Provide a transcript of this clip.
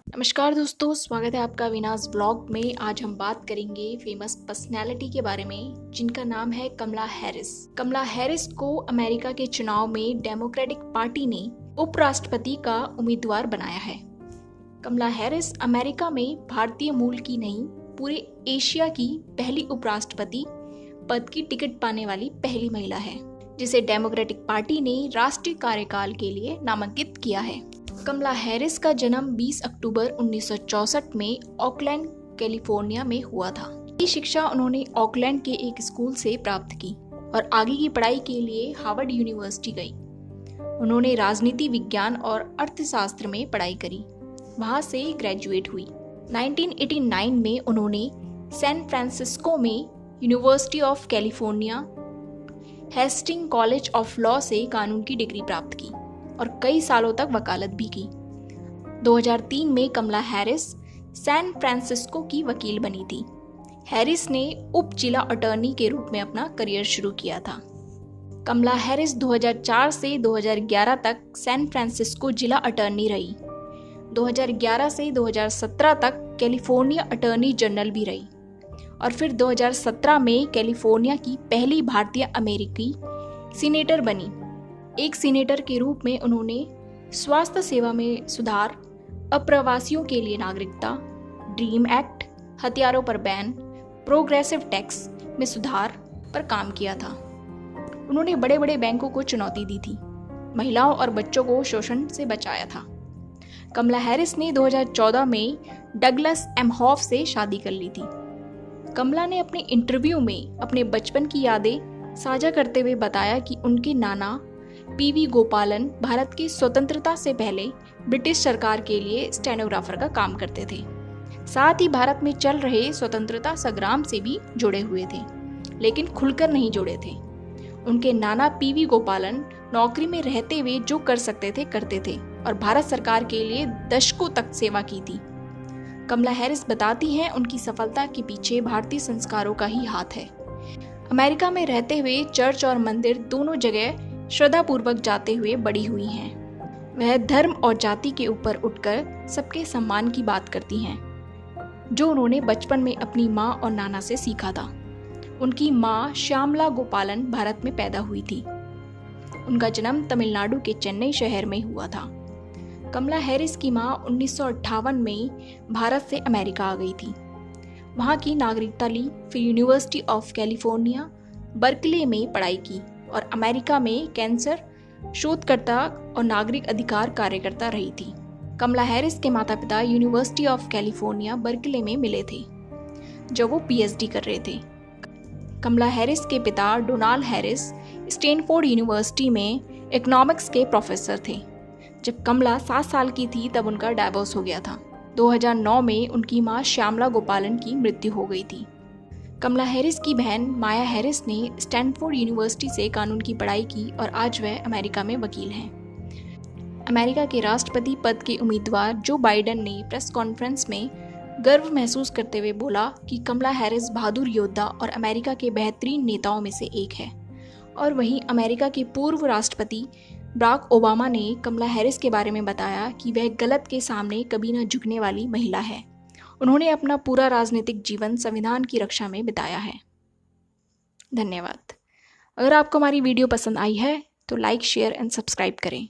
नमस्कार दोस्तों, स्वागत है आपका विनाश ब्लॉग में। आज हम बात करेंगे फेमस पर्सनैलिटी के बारे में जिनका नाम है कमला हैरिस। कमला हैरिस को अमेरिका के चुनाव में डेमोक्रेटिक पार्टी ने उपराष्ट्रपति का उम्मीदवार बनाया है। कमला हैरिस अमेरिका में भारतीय मूल की नहीं, पूरे एशिया की पहली उपराष्ट्रपति पद की टिकट पाने वाली पहली महिला है, जिसे डेमोक्रेटिक पार्टी ने राष्ट्रीय कार्यकाल के लिए नामांकित किया है। कमला हैरिस का जन्म 20 अक्टूबर 1964 में ऑकलैंड, कैलिफोर्निया में हुआ था। ये शिक्षा उन्होंने ऑकलैंड के एक स्कूल से प्राप्त की और आगे की पढ़ाई के लिए हार्वर्ड यूनिवर्सिटी गई। उन्होंने राजनीति विज्ञान और अर्थशास्त्र में पढ़ाई करी, वहां से ग्रेजुएट हुई। 1989 में उन्होंने सैन फ्रांसिस्को में university of California Hastings college of law से कानून की डिग्री प्राप्त की और कई सालों तक वकालत भी की। 2003 में कमला हैरिस सैन फ्रांसिस्को की वकील बनी थी। हैरिस ने उप जिला अटॉर्नी के रूप में अपना करियर शुरू किया था। कमला हैरिस 2004 से 2011 तक सैन फ्रांसिस्को जिला अटॉर्नी रही। 2011 से 2017 तक कैलिफोर्निया अटॉर्नी जनरल भी रही और फिर 2017 में कैलिफोर्निया की पहली भारतीय अमेरिकी सीनेटर बनी। एक सीनेटर के रूप में उन्होंने स्वास्थ्य सेवा में सुधार, अप्रवासियों के लिए नागरिकता, ड्रीम एक्ट, हथियारों पर बैन, प्रोग्रेसिव टैक्स में सुधार पर काम किया था। उन्होंने बड़े बड़े बैंकों को चुनौती दी थी, महिलाओं और बच्चों को शोषण से बचाया था। कमला हैरिस ने 2014 में डगलस एमहॉफ से शादी कर ली थी। कमला ने अपने इंटरव्यू में अपने बचपन की यादें साझा करते हुए बताया कि उनके नाना पीवी गोपालन भारत की स्वतंत्रता से पहले ब्रिटिश सरकार के लिए स्टेनोग्राफर का काम करते थे। साथ ही भारत में चल रहे स्वतंत्रता संग्राम से भी जुड़े हुए थे, लेकिन खुलकर नहीं जुड़े थे। उनके नाना पीवी गोपालन नौकरी में रहते हुए जो कर सकते थे करते थे और भारत सरकार के लिए दशकों तक सेवा की थी। कमला हैरिस बताती हैं उनकी सफलता के पीछे भारतीय संस्कारों का ही हाथ है। अमेरिका में रहते हुए चर्च और मंदिर दोनों जगह श्रद्धापूर्वक जाते हुए बड़ी हुई हैं। वह धर्म और जाति के ऊपर उठकर सबके सम्मान की बात करती हैं, जो उन्होंने बचपन में अपनी माँ और नाना से सीखा था। उनकी माँ श्यामला गोपालन भारत में पैदा हुई थी। उनका जन्म तमिलनाडु के चेन्नई शहर में हुआ था। कमला हैरिस की माँ 1958 में भारत से अमेरिका आ गई थी। वहाँ की नागरिकता ली, फिर यूनिवर्सिटी ऑफ कैलिफोर्निया बर्कले में पढ़ाई की और अमेरिका में कैंसर शोधकर्ता और नागरिक अधिकार कार्यकर्ता रही थी। कमला हैरिस के माता पिता यूनिवर्सिटी ऑफ कैलिफोर्निया बर्कले में मिले थे जब वो पीएचडी कर रहे थे। कमला हैरिस के पिता डोनाल्ड हैरिस स्टैनफोर्ड यूनिवर्सिटी में इकोनॉमिक्स के प्रोफेसर थे। जब कमला 7 साल की थी तब उनका डाइवोर्स हो गया था। 2009 में उनकी माँ श्यामला गोपालन की मृत्यु हो गई थी। कमला हैरिस की बहन माया हैरिस ने स्टैनफोर्ड यूनिवर्सिटी से कानून की पढ़ाई की और आज वह अमेरिका में वकील हैं। अमेरिका के राष्ट्रपति पद के उम्मीदवार जो बाइडेन ने प्रेस कॉन्फ्रेंस में गर्व महसूस करते हुए बोला कि कमला हैरिस बहादुर योद्धा और अमेरिका के बेहतरीन नेताओं में से एक है। और वहीं अमेरिका के पूर्व राष्ट्रपति बराक ओबामा ने कमला हैरिस के बारे में बताया कि वह गलत के सामने कभी न झुकने वाली महिला है। उन्होंने अपना पूरा राजनीतिक जीवन संविधान की रक्षा में बिताया है। धन्यवाद। अगर आपको हमारी वीडियो पसंद आई है तो लाइक, शेयर एंड सब्सक्राइब करें।